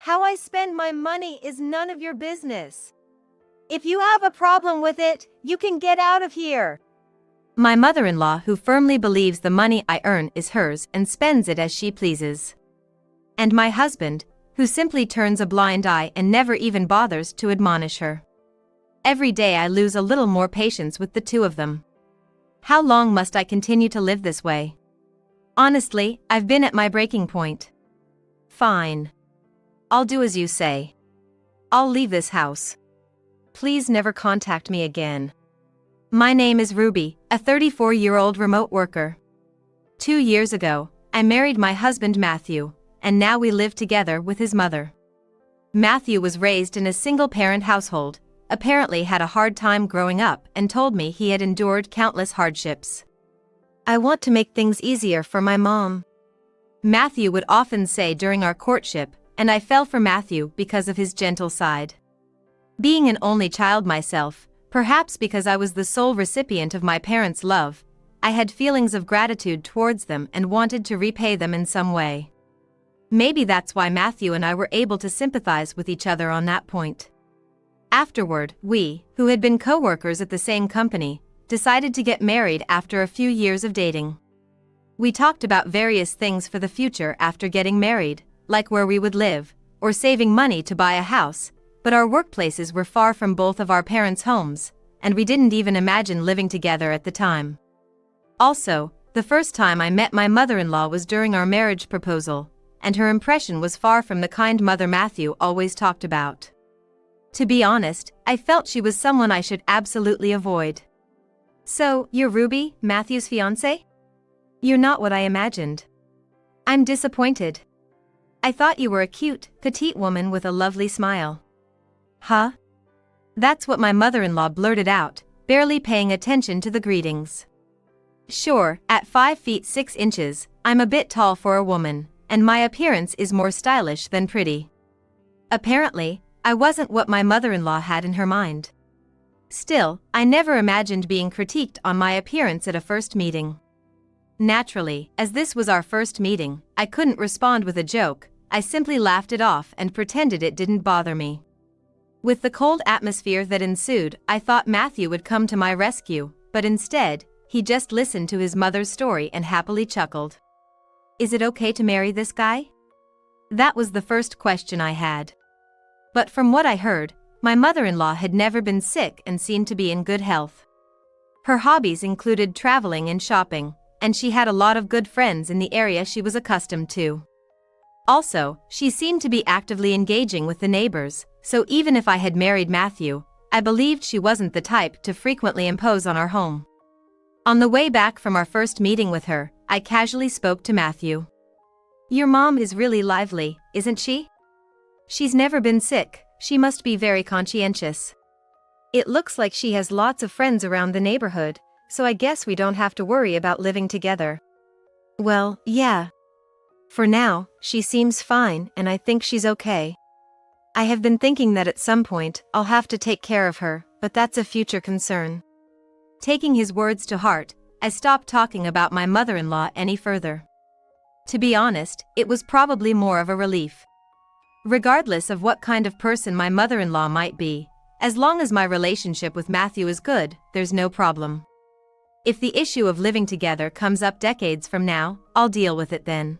How I spend my money is none of your business. If you have a problem with it, you can get out of here. My mother-in-law, who firmly believes the money I earn is hers and spends it as she pleases. And my husband, who simply turns a blind eye and never even bothers to admonish her. Every day I lose a little more patience with the two of them. How long must I continue to live this way? Honestly, I've been at my breaking point. Fine. I'll do as you say. I'll leave this house. Please never contact me again. My name is Ruby, a 34-year-old remote worker. 2 years ago, I married my husband Matthew, and now we live together with his mother. Matthew was raised in a single-parent household, apparently had a hard time growing up, and told me he had endured countless hardships. I want to make things easier for my mom, Matthew would often say during our courtship, and I fell for Matthew because of his gentle side. Being an only child myself, perhaps because I was the sole recipient of my parents' love, I had feelings of gratitude towards them and wanted to repay them in some way. Maybe that's why Matthew and I were able to sympathize with each other on that point. Afterward, we, who had been co-workers at the same company, decided to get married after a few years of dating. We talked about various things for the future after getting married, like where we would live, or saving money to buy a house, but our workplaces were far from both of our parents' homes, and we didn't even imagine living together at the time. Also, the first time I met my mother-in-law was during our marriage proposal, and her impression was far from the kind mother Matthew always talked about. To be honest, I felt she was someone I should absolutely avoid. So, you're Ruby, Matthew's fiancé? You're not what I imagined. I'm disappointed. I thought you were a cute, petite woman with a lovely smile. Huh? That's what my mother-in-law blurted out, barely paying attention to the greetings. Sure, at 5 feet 6 inches, I'm a bit tall for a woman, and my appearance is more stylish than pretty. Apparently, I wasn't what my mother-in-law had in her mind. Still, I never imagined being critiqued on my appearance at a first meeting. Naturally, as this was our first meeting, I couldn't respond with a joke. I simply laughed it off and pretended it didn't bother me. With the cold atmosphere that ensued, I thought Matthew would come to my rescue, but instead, he just listened to his mother's story and happily chuckled. Is it okay to marry this guy? That was the first question I had. But from what I heard, my mother-in-law had never been sick and seemed to be in good health. Her hobbies included traveling and shopping, and she had a lot of good friends in the area she was accustomed to. Also, she seemed to be actively engaging with the neighbors, so even if I had married Matthew, I believed she wasn't the type to frequently impose on our home. On the way back from our first meeting with her, I casually spoke to Matthew. Your mom is really lively, isn't she? She's never been sick, she must be very conscientious. It looks like she has lots of friends around the neighborhood, so I guess we don't have to worry about living together. Well, yeah. For now, she seems fine and I think she's okay. I have been thinking that at some point, I'll have to take care of her, but that's a future concern. Taking his words to heart, I stopped talking about my mother-in-law any further. To be honest, it was probably more of a relief. Regardless of what kind of person my mother-in-law might be, as long as my relationship with Matthew is good, there's no problem. If the issue of living together comes up decades from now, I'll deal with it then.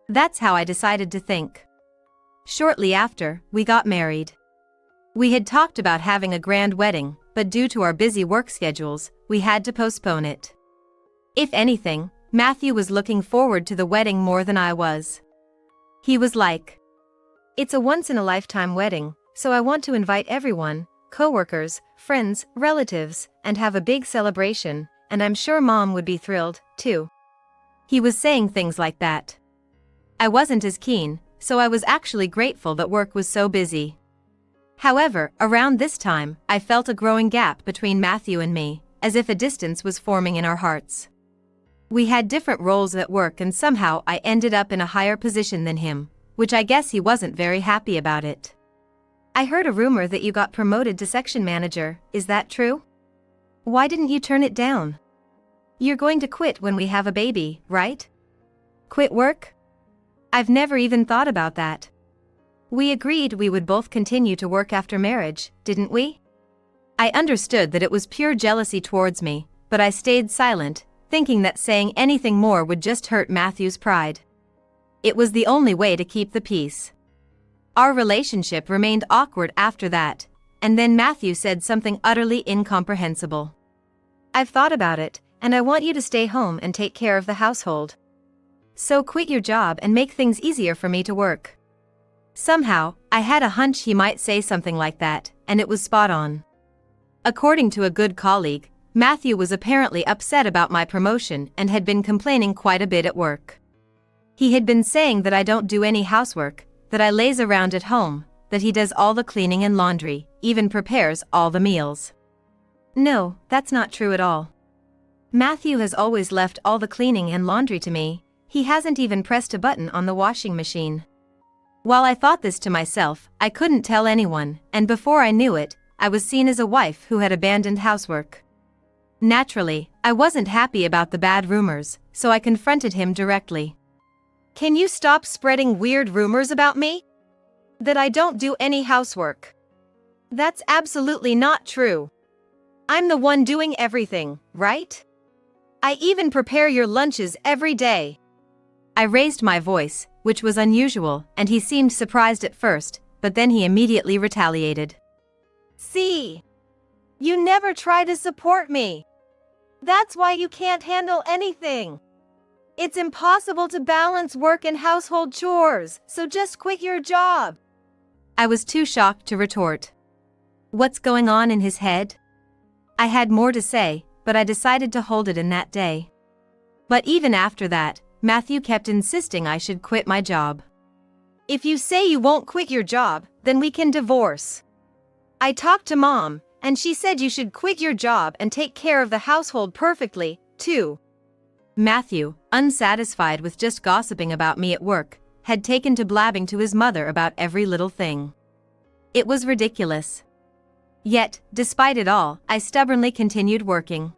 That's how I decided to think. Shortly after, we got married. We had talked about having a grand wedding, but due to our busy work schedules, we had to postpone it. If anything, Matthew was looking forward to the wedding more than I was. He was like, "It's a once-in-a-lifetime wedding, so I want to invite everyone, co-workers, friends, relatives, and have a big celebration, and I'm sure Mom would be thrilled, too." He was saying things like that. I wasn't as keen, so I was actually grateful that work was so busy. However, around this time, I felt a growing gap between Matthew and me, as if a distance was forming in our hearts. We had different roles at work and somehow I ended up in a higher position than him, which I guess he wasn't very happy about it. I heard a rumor that you got promoted to section manager, is that true? Why didn't you turn it down? You're going to quit when we have a baby, right? Quit work? I've never even thought about that. We agreed we would both continue to work after marriage, didn't we? I understood that it was pure jealousy towards me, but I stayed silent, thinking that saying anything more would just hurt Matthew's pride. It was the only way to keep the peace. Our relationship remained awkward after that, and then Matthew said something utterly incomprehensible. "I've thought about it, and I want you to stay home and take care of the household. So quit your job and make things easier for me to work." Somehow, I had a hunch he might say something like that, and it was spot on. According to a good colleague, Matthew was apparently upset about my promotion and had been complaining quite a bit at work. He had been saying that I don't do any housework, that I laze around at home, that he does all the cleaning and laundry, even prepares all the meals. No, that's not true at all. Matthew has always left all the cleaning and laundry to me. He hasn't even pressed a button on the washing machine. While I thought this to myself, I couldn't tell anyone, and before I knew it, I was seen as a wife who had abandoned housework. Naturally, I wasn't happy about the bad rumors, so I confronted him directly. "Can you stop spreading weird rumors about me? That I don't do any housework. That's absolutely not true. I'm the one doing everything, right? I even prepare your lunches every day." I raised my voice, which was unusual, and he seemed surprised at first, but then he immediately retaliated. "See? You never try to support me. That's why you can't handle anything. It's impossible to balance work and household chores, so just quit your job." I was too shocked to retort. What's going on in his head? I had more to say, but I decided to hold it in that day. But even after that, Matthew kept insisting I should quit my job. "If you say you won't quit your job, then we can divorce. I talked to Mom, and she said you should quit your job and take care of the household perfectly, too." Matthew, unsatisfied with just gossiping about me at work, had taken to blabbing to his mother about every little thing. It was ridiculous. Yet, despite it all, I stubbornly continued working.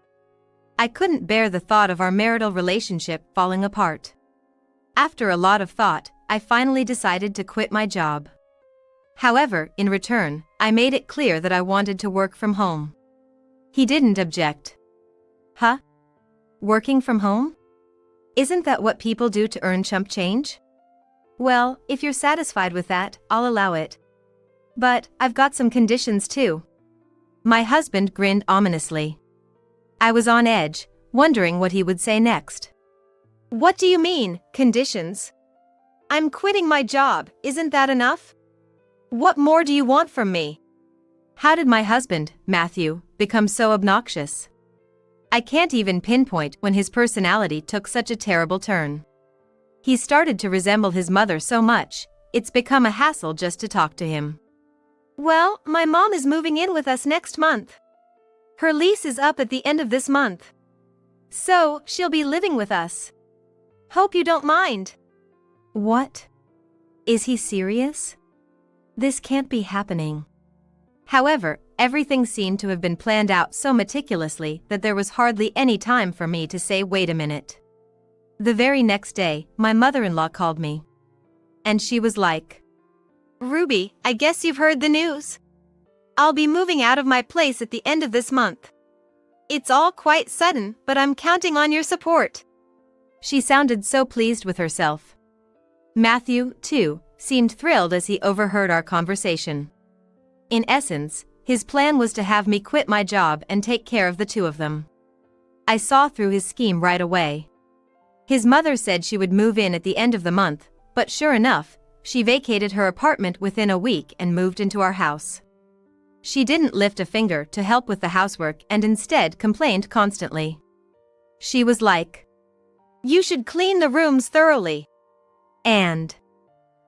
I couldn't bear the thought of our marital relationship falling apart. After a lot of thought, I finally decided to quit my job. However, in return, I made it clear that I wanted to work from home. He didn't object. "Huh? Working from home? Isn't that what people do to earn chump change? Well, if you're satisfied with that, I'll allow it. But I've got some conditions too." My husband grinned ominously. I was on edge, wondering what he would say next. "What do you mean, conditions? I'm quitting my job, isn't that enough? What more do you want from me?" How did my husband, Matthew, become so obnoxious? I can't even pinpoint when his personality took such a terrible turn. He started to resemble his mother so much, it's become a hassle just to talk to him. "Well, my mom is moving in with us next month. Her lease is up at the end of this month. So, she'll be living with us. Hope you don't mind." What? Is he serious? This can't be happening. However, everything seemed to have been planned out so meticulously that there was hardly any time for me to say wait a minute. The very next day, my mother-in-law called me. And she was like, "Ruby, I guess you've heard the news. I'll be moving out of my place at the end of this month. It's all quite sudden, but I'm counting on your support." She sounded so pleased with herself. Matthew, too, seemed thrilled as he overheard our conversation. In essence, his plan was to have me quit my job and take care of the two of them. I saw through his scheme right away. His mother said she would move in at the end of the month, but sure enough, she vacated her apartment within a week and moved into our house. She didn't lift a finger to help with the housework and instead complained constantly. She was like, "You should clean the rooms thoroughly. And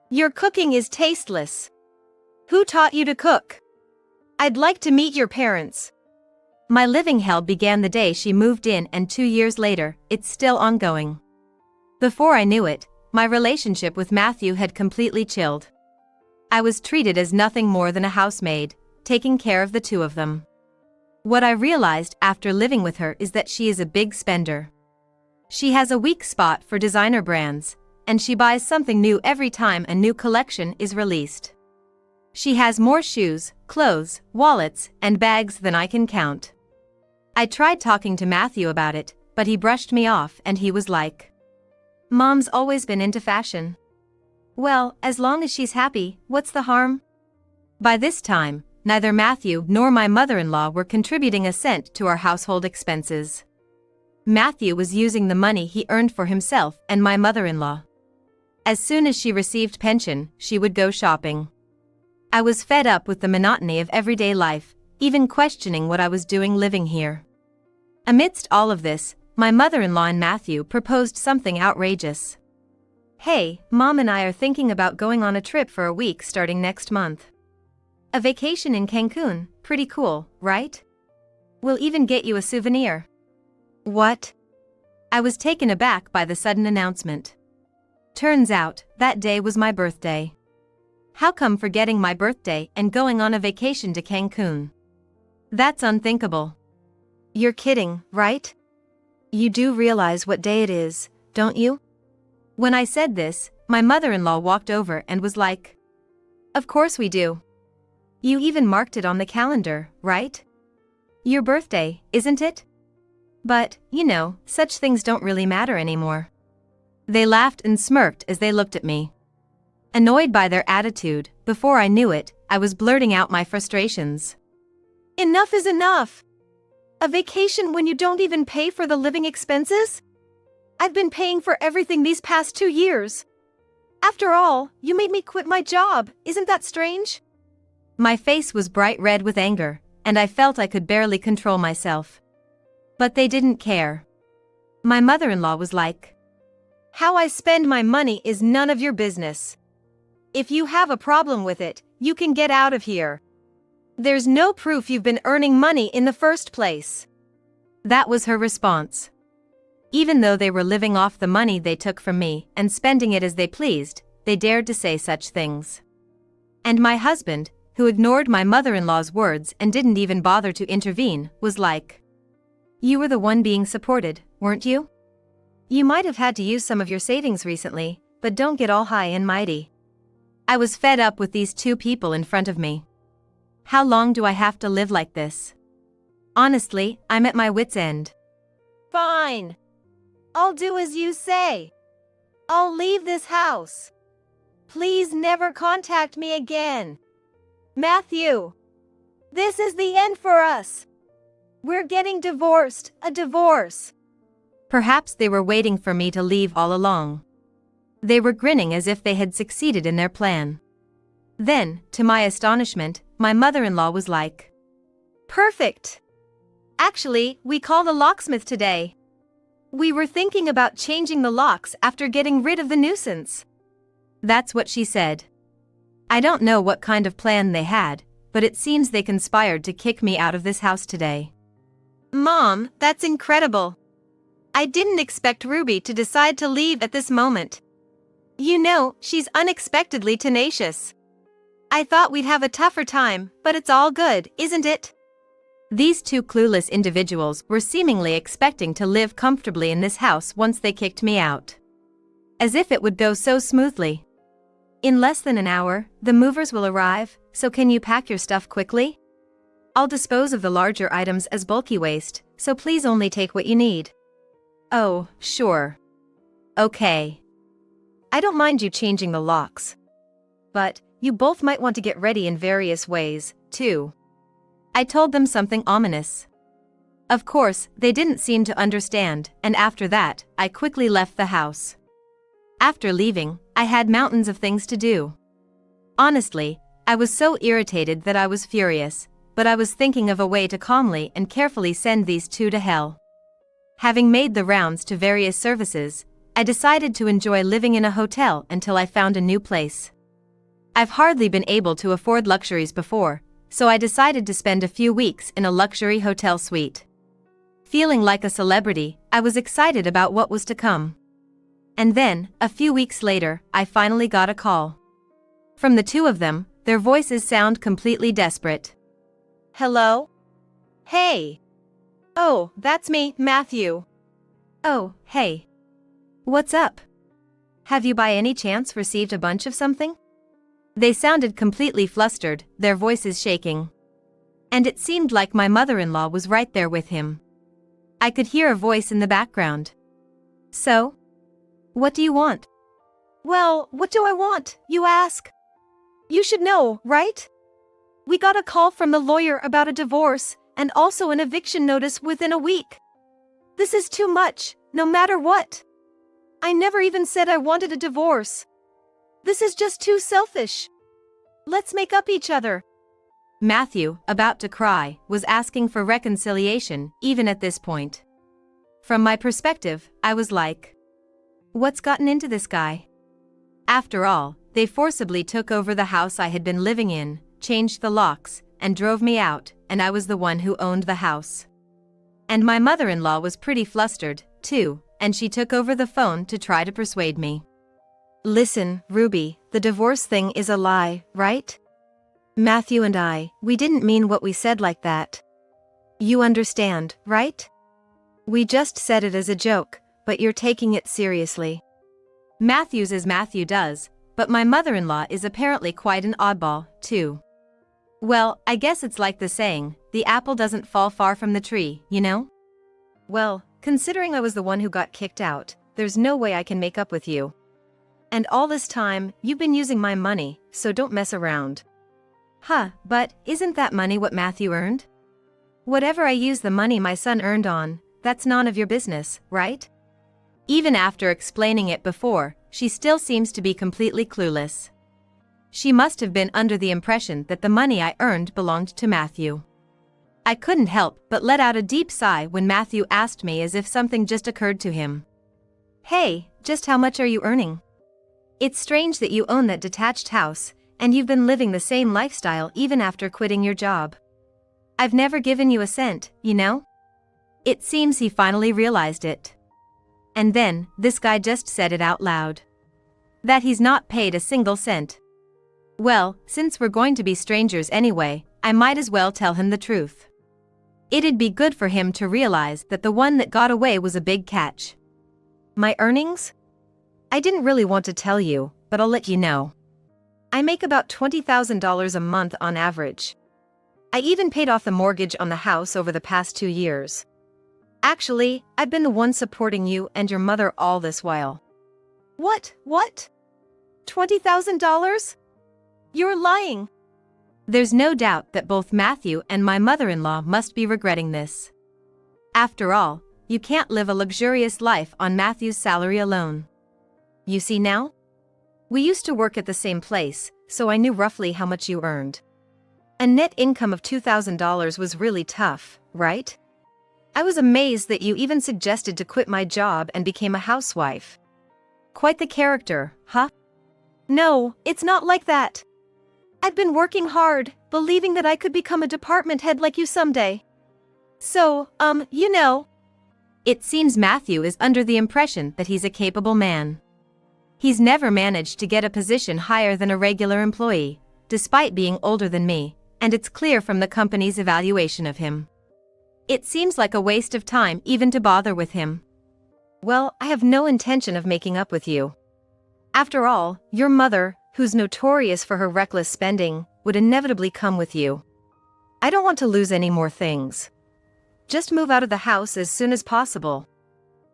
your cooking is tasteless. Who taught you to cook? I'd like to meet your parents." My living hell began the day she moved in, and 2 years later, it's still ongoing. Before I knew it, my relationship with Matthew had completely chilled. I was treated as nothing more than a housemaid, taking care of the two of them. What I realized after living with her is that she is a big spender. She has a weak spot for designer brands, and she buys something new every time a new collection is released. She has more shoes, clothes, wallets, and bags than I can count. I tried talking to Matthew about it, but he brushed me off and he was like, "Mom's always been into fashion. Well, as long as she's happy, what's the harm?" By this time, neither Matthew nor my mother-in-law were contributing a cent to our household expenses. Matthew was using the money he earned for himself and my mother-in-law. As soon as she received pension, she would go shopping. I was fed up with the monotony of everyday life, even questioning what I was doing living here. Amidst all of this, my mother-in-law and Matthew proposed something outrageous. "Hey, Mom and I are thinking about going on a trip for a week starting next month. A vacation in Cancun, pretty cool, right? We'll even get you a souvenir." What? I was taken aback by the sudden announcement. Turns out, that day was my birthday. How come forgetting my birthday and going on a vacation to Cancun? That's unthinkable. You're kidding, right? You do realize what day it is, don't you? When I said this, my mother-in-law walked over and was like, "Of course we do. You even marked it on the calendar, right? Your birthday, isn't it? But, such things don't really matter anymore." They laughed and smirked as they looked at me. Annoyed by their attitude, before I knew it, I was blurting out my frustrations. Enough is enough! A vacation when you don't even pay for the living expenses? I've been paying for everything these past 2 years. After all, you made me quit my job, isn't that strange? My face was bright red with anger, and I felt I could barely control myself. But they didn't care. My mother-in-law was like, "How I spend my money is none of your business. If you have a problem with it, you can get out of here. There's no proof you've been earning money in the first place." That was her response. Even though they were living off the money they took from me and spending it as they pleased, they dared to say such things. And my husband, who ignored my mother-in-law's words and didn't even bother to intervene, was like, "You were the one being supported, weren't you? You might have had to use some of your savings recently, but don't get all high and mighty." I was fed up with these two people in front of me. How long do I have to live like this? Honestly, I'm at my wit's end. Fine. I'll do as you say. I'll leave this house. Please never contact me again. Matthew, this is the end for us. We're getting divorced, a divorce. Perhaps they were waiting for me to leave all along. They were grinning as if they had succeeded in their plan. Then, to my astonishment, my mother-in-law was like, "Perfect. Actually, we called a locksmith today. We were thinking about changing the locks after getting rid of the nuisance." That's what she said. I don't know what kind of plan they had, but it seems they conspired to kick me out of this house today. Mom, that's incredible. I didn't expect Ruby to decide to leave at this moment. She's unexpectedly tenacious. I thought we'd have a tougher time, but it's all good, isn't it? These two clueless individuals were seemingly expecting to live comfortably in this house once they kicked me out. As if it would go so smoothly. "In less than an hour, the movers will arrive, so can you pack your stuff quickly? I'll dispose of the larger items as bulky waste, so please only take what you need." Oh, sure. Okay. I don't mind you changing the locks. But, you both might want to get ready in various ways, too. I told them something ominous. Of course, they didn't seem to understand, and after that, I quickly left the house. After leaving, I had mountains of things to do. Honestly, I was so irritated that I was furious, but I was thinking of a way to calmly and carefully send these two to hell. Having made the rounds to various services, I decided to enjoy living in a hotel until I found a new place. I've hardly been able to afford luxuries before, so I decided to spend a few weeks in a luxury hotel suite. Feeling like a celebrity, I was excited about what was to come. And then, a few weeks later, I finally got a call. From the two of them, their voices sound completely desperate. "Hello? Hey. Oh, that's me, Matthew." "Oh, hey. What's up? Have you by any chance received a bunch of something?" They sounded completely flustered, their voices shaking. And it seemed like my mother-in-law was right there with him. I could hear a voice in the background. So? What do you want? Well, what do I want, you ask? You should know, right? We got a call from the lawyer about a divorce, and also an eviction notice within a week. This is too much, no matter what. I never even said I wanted a divorce. This is just too selfish. Let's make up each other. Matthew, about to cry, was asking for reconciliation, even at this point. From my perspective, I was like, what's gotten into this guy? After all, they forcibly took over the house I had been living in, changed the locks, and drove me out, and I was the one who owned the house. And my mother-in-law was pretty flustered, too, and she took over the phone to try to persuade me. Listen, Ruby, the divorce thing is a lie, right? Matthew and we didn't mean what we said like that. You understand, right? We just said it as a joke, but you're taking it seriously. Matthew's as Matthew does, but my mother-in-law is apparently quite an oddball, too. Well, I guess it's like the saying, the apple doesn't fall far from the tree, you know? Well, considering I was the one who got kicked out, there's no way I can make up with you. And all this time, you've been using my money, so don't mess around. Huh, but isn't that money what Matthew earned? Whatever I use the money my son earned on, that's none of your business, right? Even after explaining it before, she still seems to be completely clueless. She must have been under the impression that the money I earned belonged to Matthew. I couldn't help but let out a deep sigh when Matthew asked me as if something just occurred to him. Hey, just how much are you earning? It's strange that you own that detached house, and you've been living the same lifestyle even after quitting your job. I've never given you a cent, you know? It seems he finally realized it. And then, this guy just said it out loud. That he's not paid a single cent. Well, since we're going to be strangers anyway, I might as well tell him the truth. It'd be good for him to realize that the one that got away was a big catch. My earnings? I didn't really want to tell you, but I'll let you know. I make about $20,000 a month on average. I even paid off the mortgage on the house over the past 2 years. Actually, I've been the one supporting you and your mother all this while. What? $20,000? You're lying. There's no doubt that both Matthew and my mother-in-law must be regretting this. After all, you can't live a luxurious life on Matthew's salary alone. You see now? We used to work at the same place, so I knew roughly how much you earned. A net income of $2,000 was really tough, right? I was amazed that you even suggested to quit my job and became a housewife. Quite the character, huh? No, it's not like that. I'd been working hard, believing that I could become a department head like you someday. So, you know. It seems Matthew is under the impression that he's a capable man. He's never managed to get a position higher than a regular employee, despite being older than me, and it's clear from the company's evaluation of him. It seems like a waste of time even to bother with him. Well, I have no intention of making up with you. After all, your mother, who's notorious for her reckless spending, would inevitably come with you. I don't want to lose any more things. Just move out of the house as soon as possible.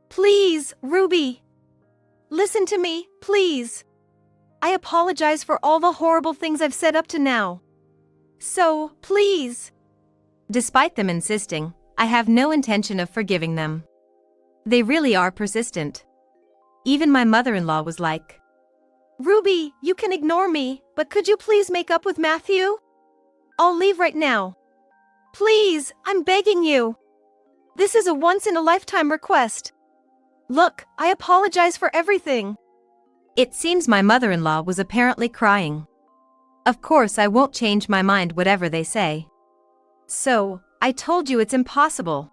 Please, Ruby. Listen to me, please. I apologize for all the horrible things I've said up to now. So, please. Despite them insisting, I have no intention of forgiving them. They really are persistent. Even my mother-in-law was like, Ruby, you can ignore me, but could you please make up with Matthew? I'll leave right now. Please, I'm begging you. This is a once-in-a-lifetime request. Look, I apologize for everything. It seems my mother-in-law was apparently crying. Of course I won't change my mind whatever they say. So, I told you it's impossible.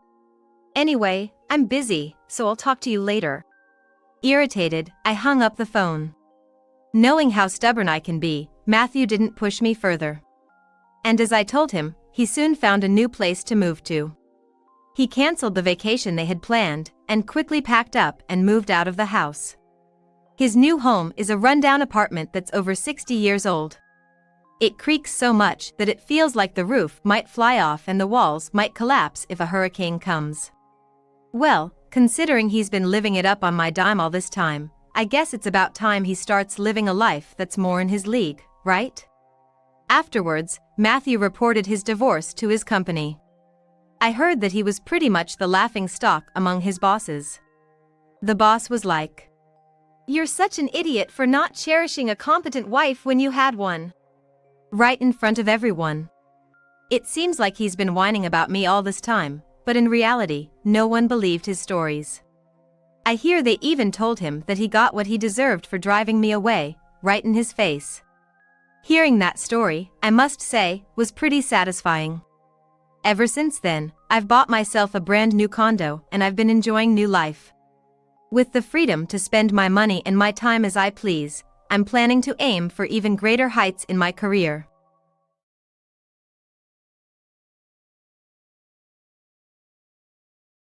Anyway, I'm busy, so I'll talk to you later. Irritated, I hung up the phone. Knowing how stubborn I can be, Matthew didn't push me further. And as I told him, he soon found a new place to move to. He canceled the vacation they had planned, and quickly packed up and moved out of the house. His new home is a rundown apartment that's over 60 years old. It creaks so much that it feels like the roof might fly off and the walls might collapse if a hurricane comes. Well, considering he's been living it up on my dime all this time, I guess it's about time he starts living a life that's more in his league, right? Afterwards, Matthew reported his divorce to his company. I heard that he was pretty much the laughing stock among his bosses. The boss was like, "You're such an idiot for not cherishing a competent wife when you had one." Right in front of everyone. It seems like he's been whining about me all this time, but in reality, no one believed his stories. I hear they even told him that he got what he deserved for driving me away, right in his face. Hearing that story, I must say, was pretty satisfying. Ever since then, I've bought myself a brand new condo and I've been enjoying new life. With the freedom to spend my money and my time as I please, I'm planning to aim for even greater heights in my career.